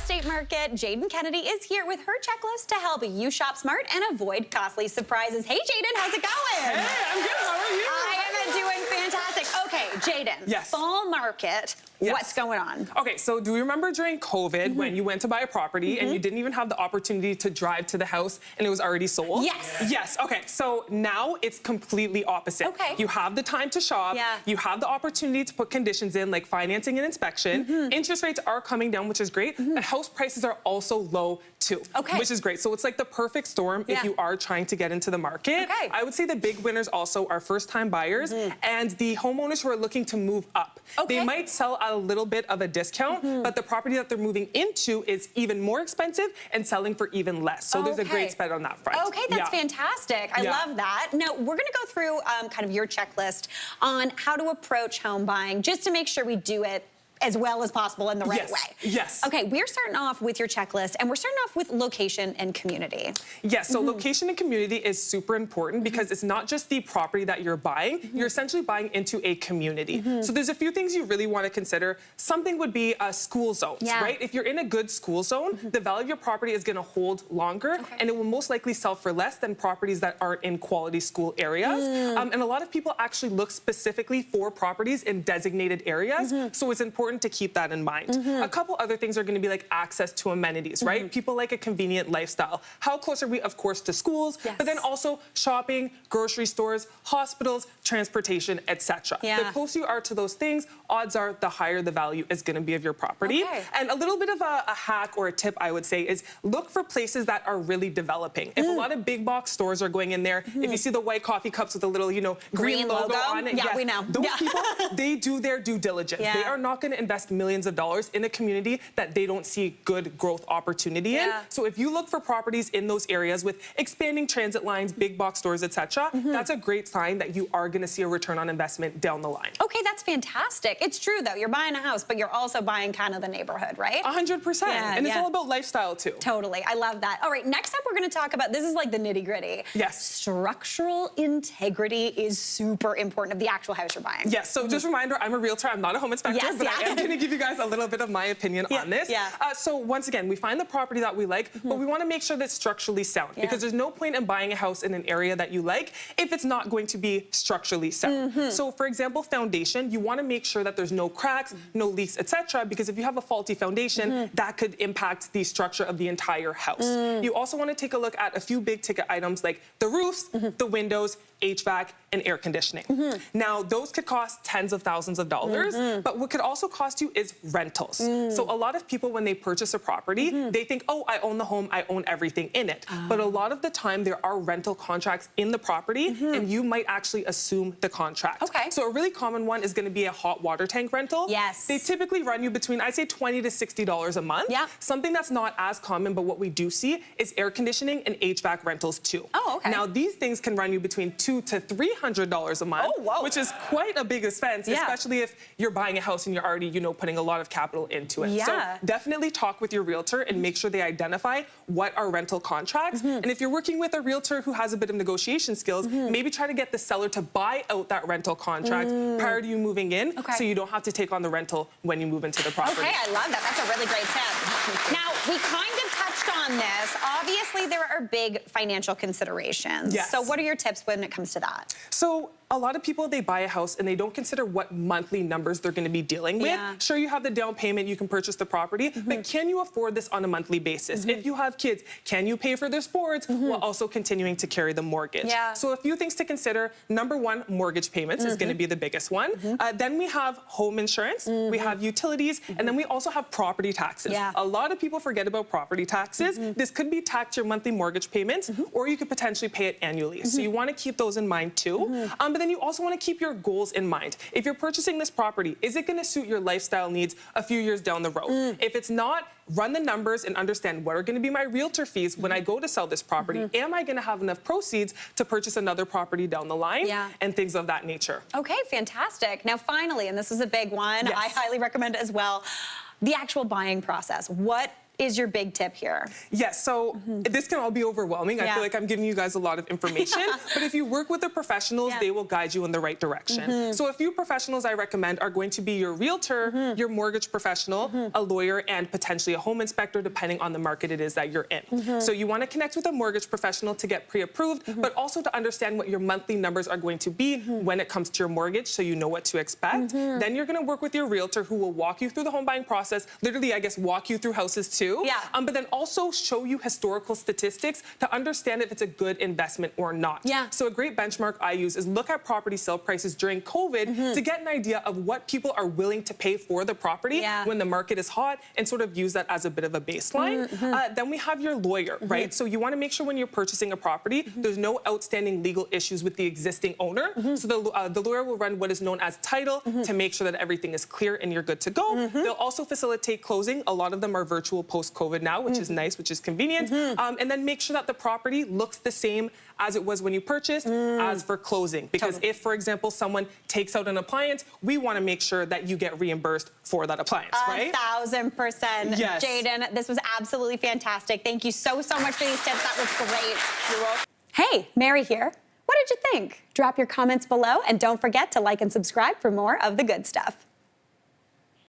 estate market. Jayden Kennedy is here with her checklist to help you shop smart and avoid costly surprises. Hey, Jayden, how's it going? Hey, I'm good. How are you? I am doing fantastic. Okay, Jayden. Yes. Fall market. Yes. What's going on? Okay, so do you remember during COVID when you went to buy a property and you didn't even have the opportunity to drive to the house and it was already sold? Yes. Yes, okay, so now it's completely opposite. Okay. You have the time to shop. Yeah. You have the opportunity to put conditions in like financing and inspection. Interest rates are coming down, which is great. The house prices are also low too, which is great. So it's like the perfect storm if you are trying to get into the market. Okay. I would say the big winners also are first-time buyers and the homeowners who are looking to move up. They might sell a little bit of a discount, but the property that they're moving into is even more expensive and selling for even less. So there's a great spread on that front. Okay, that's fantastic. I love that. Now, we're going to go through kind of your checklist on how to approach home buying just to make sure we do it as well as possible in the right way. Yes. Okay, we're starting off with your checklist, and we're starting off with location and community. Yes, so location and community is super important because it's not just the property that you're buying, you're essentially buying into a community. So there's a few things you really want to consider. Something would be school zones, right? If you're in a good school zone, the value of your property is going to hold longer, and it will most likely sell for less than properties that aren't in quality school areas. And a lot of people actually look specifically for properties in designated areas, so it's important to keep that in mind. A couple other things are going to be like access to amenities, right? People like a convenient lifestyle. How close are we, of course, to schools, but then also shopping, grocery stores, hospitals, transportation, etc. The closer you are to those things, odds are the higher the value is going to be of your property. And a little bit of a hack or a tip, I would say, is look for places that are really developing. If a lot of big box stores are going in there, if you see the white coffee cups with a little, you know, green logo on it, we know. Those people, they do their due diligence. They are not going to invest millions of dollars in a community that they don't see good growth opportunity in. So if you look for properties in those areas with expanding transit lines, big box stores, etc., that's a great sign that you are going to see a return on investment down the line. Okay, that's fantastic. It's true, though. You're buying a house, but you're also buying kind of the neighborhood, right? 100%. And it's all about lifestyle, too. Totally. I love that. All right, next up, we're going to talk about, this is like the nitty-gritty. Structural integrity is super important of the actual house you're buying. Yes, so just a reminder, I'm a realtor. I'm not a home inspector, but I am going to give you guys a little bit of my opinion on this. So once again, we find the property that we like, but we want to make sure that it's structurally sound because there's no point in buying a house in an area that you like if it's not going to be structurally sound. So for example, foundation, you want to make sure that there's no cracks, no leaks, etc. because if you have a faulty foundation, that could impact the structure of the entire house. You also want to take a look at a few big ticket items like the roofs, the windows, HVAC, and air conditioning. Now, those could cost tens of thousands of dollars, but what could also cost you is rentals. So a lot of people, when they purchase a property, they think, oh, I own the home, I own everything in it. But a lot of the time, there are rental contracts in the property, and you might actually assume the contract. So a really common one is going to be a hot water tank rental. They typically run you between, I'd say, $20 to $60 a month. Something that's not as common, but what we do see is air conditioning and HVAC rentals too. Now, these things can run you between $200 to $300 a month, which is quite a big expense, especially if you're buying a house and you're already, you know, putting a lot of capital into it. So definitely talk with your realtor and make sure they identify what are rental contracts. And if you're working with a realtor who has a bit of negotiation skills, maybe try to get the seller to buy out that rental contract prior to you moving in, so you don't have to take on the rental when you move into the property. I love that. That's a really great tip. Now, we kind of touched on this. Obviously, there are big financial considerations. So what are your tips when it comes to that? So a lot of people, they buy a house and they don't consider what monthly numbers they're going to be dealing with. Sure, you have the down payment, you can purchase the property, but can you afford this on a monthly basis? If you have kids, can you pay for their sports while also continuing to carry the mortgage? So a few things to consider. Number one, mortgage payments is going to be the biggest one. Then we have home insurance, we have utilities, and then we also have property taxes. A lot of people forget about property taxes. This could be tacked to your monthly mortgage payments, or you could potentially pay it annually. So you want to keep those in mind too. But then you also want to keep your goals in mind. If you're purchasing this property, is it going to suit your lifestyle needs a few years down the road? If it's not, run the numbers and understand what are going to be my realtor fees when I go to sell this property. Am I going to have enough proceeds to purchase another property down the line? And things of that nature. Okay, fantastic. Now, finally, and this is a big one, I highly recommend it as well, the actual buying process. What is your big tip here? Yes, so this can all be overwhelming. I feel like I'm giving you guys a lot of information, but if you work with the professionals, they will guide you in the right direction. So a few professionals I recommend are going to be your realtor, your mortgage professional, a lawyer, and potentially a home inspector, depending on the market it is that you're in. So you want to connect with a mortgage professional to get pre-approved, but also to understand what your monthly numbers are going to be when it comes to your mortgage, so you know what to expect. Then you're going to work with your realtor, who will walk you through the home buying process, literally, I guess, walk you through houses too. But then also show you historical statistics to understand if it's a good investment or not. So a great benchmark I use is look at property sale prices during COVID to get an idea of what people are willing to pay for the property when the market is hot, and sort of use that as a bit of a baseline. Then we have your lawyer, right? So you want to make sure when you're purchasing a property, there's no outstanding legal issues with the existing owner. So the lawyer will run what is known as title to make sure that everything is clear and you're good to go. They'll also facilitate closing. A lot of them are virtual post-COVID now, which is nice, which is convenient. And then make sure that the property looks the same as it was when you purchased as for closing. Because if, for example, someone takes out an appliance, we want to make sure that you get reimbursed for that appliance, right? 1,000%. Yes. Jayden, this was absolutely fantastic. Thank you so much for these tips. That was great. You're welcome. Hey, Mary here. What did you think? Drop your comments below, and don't forget to like and subscribe for more of the good stuff.